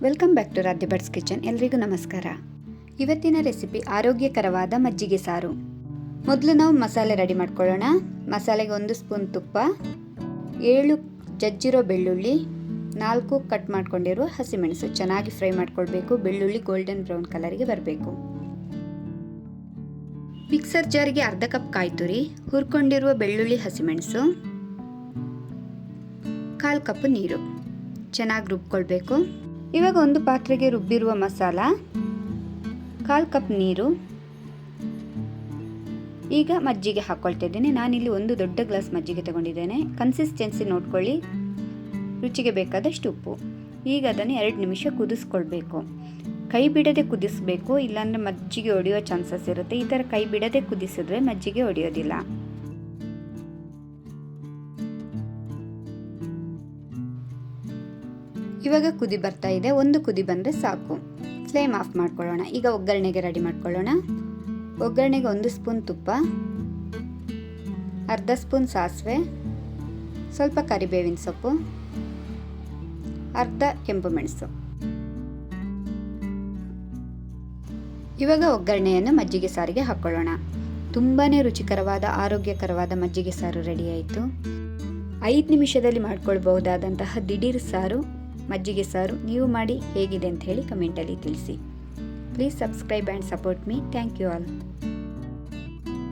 Welcome back to Radhya Bhat's kitchen. ಎಲ್ರಿಗೂ ನಮಸ್ಕಾರ. ಇವತ್ತಿನ ರೆಸಿಪಿ ಆರೋಗ್ಯಕರವಾದ ಮಜ್ಜಿಗೆ ಸಾರು. ಮೊದಲು ನಾವು ಮಸಾಲೆ ರೆಡಿ ಮಾಡ್ಕೊಳ್ಳೋಣ. ಮಸಾಲೆಗೆ 1 ಸ್ಪೂನ್ ತುಪ್ಪ, 7 ಜಜ್ಜಿರೋ ಬೆಳ್ಳುಳ್ಳಿ, 4 ಕಟ್ ಮಾಡ್ಕೊಂಡಿರುವ ಹಸಿಮೆಣಸು. ಚೆನ್ನಾಗಿ ಫ್ರೈ ಮಾಡ್ಕೊಳ್ಬೇಕು. ಬೆಳ್ಳುಳ್ಳಿ ಗೋಲ್ಡನ್ ಬ್ರೌನ್ ಕಲರ್ಗೆ ಬರಬೇಕು. ಮಿಕ್ಸರ್ ಜಾರಿಗೆ ಅರ್ಧ ಕಪ್ ಕಾಯಿ ತುರಿ, ಹುರ್ಕೊಂಡಿರುವ ಬೆಳ್ಳುಳ್ಳಿ ಹಸಿಮೆಣಸು, 1/4 ಕಪ್ ನೀರು. ಚೆನ್ನಾಗಿ ರುಬ್ಕೊಳ್ಬೇಕು. ಇವಾಗ ಒಂದು ಪಾತ್ರೆಗೆ ರುಬ್ಬಿರುವ ಮಸಾಲ, 1/4 ಕಪ್ ನೀರು. ಈಗ ಮಜ್ಜಿಗೆ ಹಾಕ್ಕೊಳ್ತಾ ಇದ್ದೇನೆ. ನಾನಿಲ್ಲಿ 1 ದೊಡ್ಡ ಗ್ಲಾಸ್ ಮಜ್ಜಿಗೆ ತಗೊಂಡಿದ್ದೇನೆ. ಕನ್ಸಿಸ್ಟೆನ್ಸಿ ನೋಡ್ಕೊಳ್ಳಿ. ರುಚಿಗೆ ಬೇಕಾದಷ್ಟು ಉಪ್ಪು. ಈಗ ಅದನ್ನು 2 ನಿಮಿಷ ಕುದಿಸ್ಕೊಳ್ಬೇಕು. ಕೈ ಬಿಡದೆ ಕುದಿಸಬೇಕು, ಇಲ್ಲಾಂದರೆ ಮಜ್ಜಿಗೆ ಒಡೆಯೋ ಚಾನ್ಸಸ್ ಇರುತ್ತೆ. ಈ ಥರ ಕೈ ಬಿಡದೆ ಕುದಿಸಿದ್ರೆ ಮಜ್ಜಿಗೆ ಒಡೆಯೋದಿಲ್ಲ. ಇವಾಗ ಕುದಿ ಬರ್ತಾ ಇದೆ. 1 ಕುದಿ ಬಂದರೆ ಸಾಕು. ಫ್ಲೇಮ್ ಆಫ್ ಮಾಡ್ಕೊಳ್ಳೋಣ. ಈಗ ಒಗ್ಗರಣೆಗೆ ರೆಡಿ ಮಾಡ್ಕೊಳ್ಳೋಣ. ಒಗ್ಗರಣೆಗೆ 1 ಸ್ಪೂನ್ ತುಪ್ಪ, ಅರ್ಧ ಸ್ಪೂನ್ ಸಾಸಿವೆ, ಸ್ವಲ್ಪ ಕರಿಬೇವಿನ ಸೊಪ್ಪು, ಅರ್ಧ ಕೆಂಪು ಮೆಣಸು. ಇವಾಗ ಒಗ್ಗರಣೆಯನ್ನು ಮಜ್ಜಿಗೆ ಸಾರಿಗೆ ಹಾಕ್ಕೊಳ್ಳೋಣ. ತುಂಬಾ ರುಚಿಕರವಾದ ಆರೋಗ್ಯಕರವಾದ ಮಜ್ಜಿಗೆ ಸಾರು ರೆಡಿ ಆಯಿತು. 5 ನಿಮಿಷದಲ್ಲಿ ಮಾಡ್ಕೊಳ್ಬಹುದಾದಂತಹ ದಿಢೀರ್ ಸಾರು ಮಜ್ಜಿಗೆ ಸಾರು. ನೀವು ಮಾಡಿ ಹೇಗಿದೆ ಅಂತ ಹೇಳಿ ಕಮೆಂಟಲ್ಲಿ ತಿಳಿಸಿ. Please subscribe and support me. Thank you all.